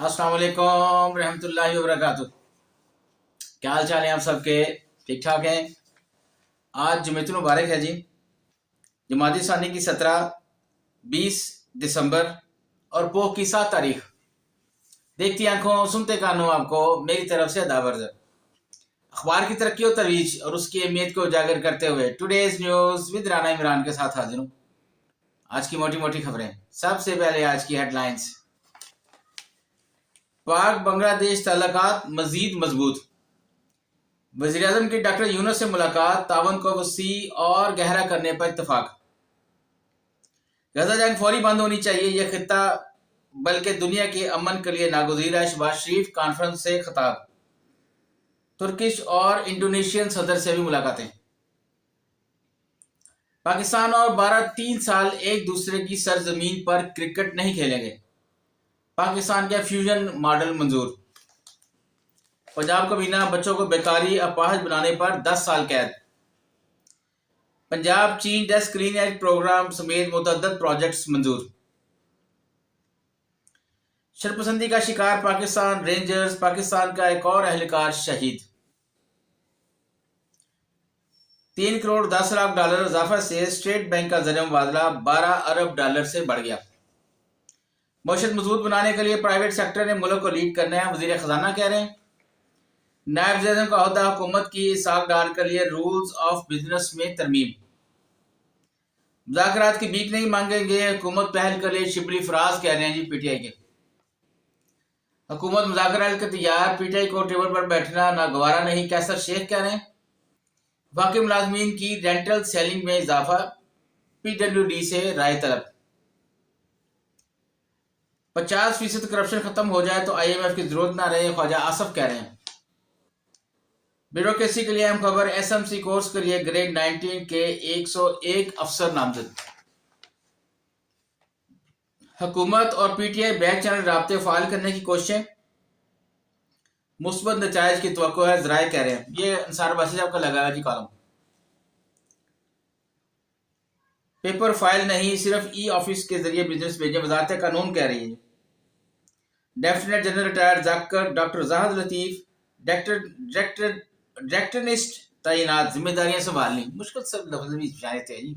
अस्सलाम वालेकुम रहमतुल्लाहि व बरकातुहू। क्या हाल चाल है आप सबके? ठीक ठाक हैं। आज जुमेतुल मुबारक है जी। जमादी सानी की 17 20 दिसंबर और पोह की 7 तारीख। देखती आंखों सुनते कानों आपको मेरी तरफ से दावर्ज। अखबार की तरक्की और तरोीज और उसकी अहमियत को उजागर करते हुए today's news with Rana Imran के साथ हाजिर हूँ। आज की मोटी मोटी खबरें। सबसे पहले आज की हेडलाइंस। पाक बांग्लादेश ताल्लुकात मजीद मजबूत। वज़ीर-ए-आज़म की डॉक्टर यूनुस से मुलाकात तावन को वसी और गहरा करने पर इत्तफाक। गजा जंग फौरी बंद होनी चाहिए, यह खित्ता बल्कि दुनिया के अमन के लिए नागुज़ीर है। शहबाज शरीफ कॉन्फ्रेंस से खिताब। तुर्किश और इंडोनेशियन सदर से भी मुलाकातें। पाकिस्तान और भारत 3 साल एक दूसरे की सरजमीन पर क्रिकेट नहीं खेलेंगे। पाकिस्तान का फ्यूजन मॉडल मंजूर। पंजाब कमीना बच्चों को बेकारी अपाहज बनाने पर 10 साल कैद। पंजाब चीन टेस्ट क्लीन एज प्रोग्राम समेत मुतअद्दिद प्रोजेक्ट्स मंजूर। शरपसंदी का शिकार पाकिस्तान रेंजर्स, पाकिस्तान का एक और एहलकार शहीद। 3 करोड़ 10 लाख डॉलर इजाफा से स्टेट बैंक का ज़र मुबादला 12 अरब डॉलर से बढ़ गया। मईशत मजबूत बनाने के लिए प्राइवेट सेक्टर ने मुल्क को लीड करना है, वज़ीर खजाना कह रहे हैं। नायब वज़ीर का अहदा हुकूमत की साख डाल के लिए रूल्स ऑफ बिजनेस में तरमीम। मुज़ाकरात की भीख नहीं मांगेंगे, हुकूमत पहल के लिए शिबली फराज कह रहे हैं जी पीटीआई के। हुकूमत मुज़ाकरात के तैयार, पीटीआई को टेबल पर बैठना नागवारा नहीं, कैसर शेख कह रहे हैं। वाकई मुलाजमीन की रेंटल सेलिंग में इजाफा, पीडब्ल्यूडी से राय तलब। 50% करप्शन खत्म हो जाए तो IMF की जरूरत ना रहे, ख्वाजा आसफ कह रहे हैं। ब्यूरोक्रेसी के लिए अहम खबर। SMC कोर्स के लिए ग्रेड 19 के 101 अफसर नामजद। हुकूमत और पीटीआई बैक चैनल राब्ते फाल करने की कोशिशें, मुस्बत नताइज की तवक्को है, जराए कह रहे हैं। ये अंसार बासी साहब का लगा है जी कॉलम। पेपर फाइल नहीं, सिर्फ ई ऑफिस के जरिए बिजनेस भेजें, वजारत कानून कह रही है। लेफ्टिनेंट जनरल रिटायर्ड जाकर डॉक्टर जाहिद लतीफ डायरेक्टरनिस्ट तैनात, जिम्मेदारियां संभालनी। मुश्किल सब लफ्ज भी जाने थे जी।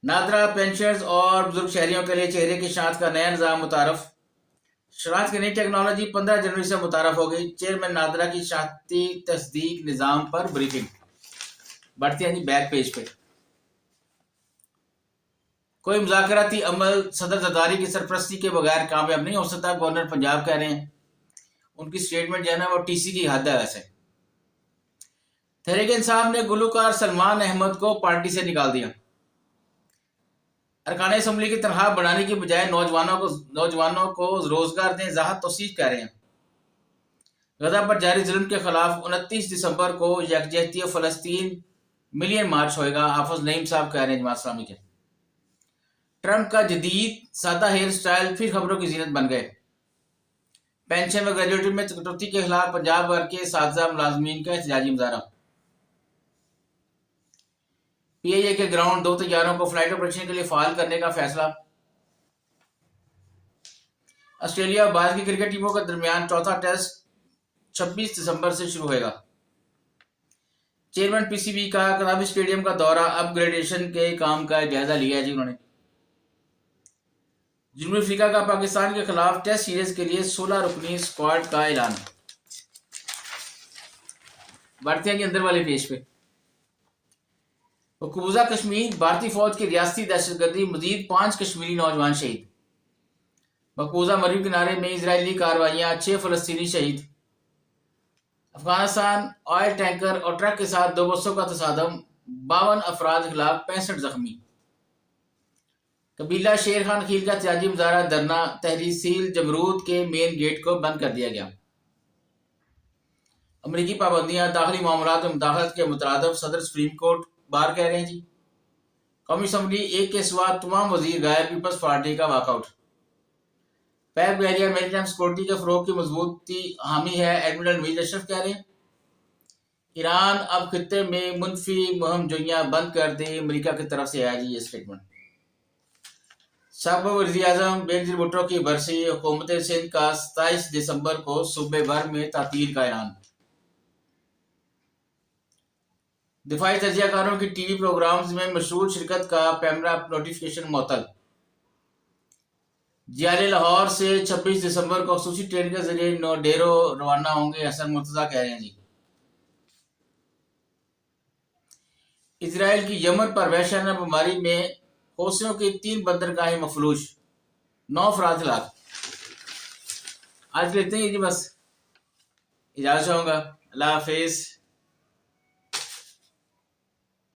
नादरा पेंशनर्स और बुजुर्ग शहरियों के लिए चेहरे की शनाख्त का नया निज़ाम मुतारफ। शनाख्त की नई टेक्नोलॉजी 15 जनवरी से मुतारफ हो गई। चेयरमैन नादरा की शनाख्ती तस्दीक निज़ाम पर ब्रीफिंग। बढ़ती है जी बैक पेज पे। कोई मुज़ाकराती अमल सदर जरदारी की सरपरस्ती के बगैर कामयाब नहीं हो सकता, गवर्नर पंजाब कह रहे हैं। उनकी स्टेटमेंट जो है ना वो टीसी की हद है। वैसे तहरीक इंसाफ ने गुलकार सलमान अहमद को पार्टी से निकाल दिया। अरकान असम्बली की तनख्वाह बढ़ाने की बजाय नौजवानों को रोजगार दें, ज़ाहद तौसीफ कह रहे हैं। गजा पर जारी जुल्म के खिलाफ 29 दिसंबर को यकजहती फ़लस्तीन मिलियन मार्च होएगा, हाफिज नईम साहब कह रहे हैं जमात इस्लामी के। ट्रंप का जदीद सादा हेयर स्टाइल फिर खबरों की जीनत बन गए। पेंशन व ग्रेजुएटी में कटौती के खिलाफ पंजाब भर के सातजा मुलाजमीन का एहतजाजी मुजाहरा। PIA के ग्राउंड 2 तैयारों को फ्लाइट ऑपरेशन के लिए फाल करने का फैसला। ऑस्ट्रेलिया और भारत की क्रिकेट टीमों के दरमियान चौथा टेस्ट 26 दिसंबर से शुरू होगा। चेयरमैन PCB का कराची स्टेडियम का दौरा, अपग्रेडेशन के काम का जायजा लिया है जी उन्होंने। जनूबी अफ्रीका का पाकिस्तान के खिलाफ टेस्ट सीरीज के लिए 16 रुकनी स्क्वाड का ऐलान। बढ़ते हैं कि अंदर वाले पेज पे। मकबूजा कश्मीर, भारतीय फौज की रियासती दहशतगर्दी, मजीद 5 कश्मीरी नौजवान शहीद। मकबूजा मरीब किनारे में इजरायली कार्रवाइयां, 6 फलस्तीनी शहीद। अफगानिस्तान ऑयल टैंकर और ट्रक के साथ 2 बसों का तसादम, 52 अफराद खिलाफ 65 जख्मी। कबीला शेर खान खील का त्याजी मुजाहरा, धरना, तहसील जमरूद के मेन गेट को बंद कर दिया गया। अमरीकी पाबंदियां, दाखिली मामलात में मुदाखलत के मुतरादफ, सदर सुप्रीम कोर्ट बार कह रहे हैं जी। कौमी असम्बली एक के सिवा तमाम वजीर गायब, पीपल्स पार्टी का वॉकआउट। पैक बहरिया मैरीटाइम सिक्योरिटी के फरोग की मजबूती हामी है, एडमिरल नवीद अशरफ कह रहे हैं। ईरान अब खित्ते में मुनफी मुहिम जोइयां बंद कर दे, अमरीका की तरफ से आया जी ये स्टेटमेंट। साबिक़ वज़ीर-ए-आज़म बेनज़ीर भुट्टो की बरसी, हुकूमत सिंध का 27 दिसंबर को सूबे भर में तातील का ऐलान। दिफाई तजियाकारों की टीवी प्रोग्राम्स में मशहूर शिरकत का पैमरा नोटिफिकेशन मुअत्तल। जियाले लाहौर से 26 दिसंबर को खसूसी ट्रेन के जरिए डेरो रवाना होंगे, हसन मुर्तजा कह रहे हैं जी। इसराइल की यमन पर वहशाना बीमारी में हौसियों की 3 बंदरगाहें मफलूज, 9 अफराद हलाक। आज लेते हैं जी, बस इजाज़त चाहूँगा। अल्लाह हाफिज़।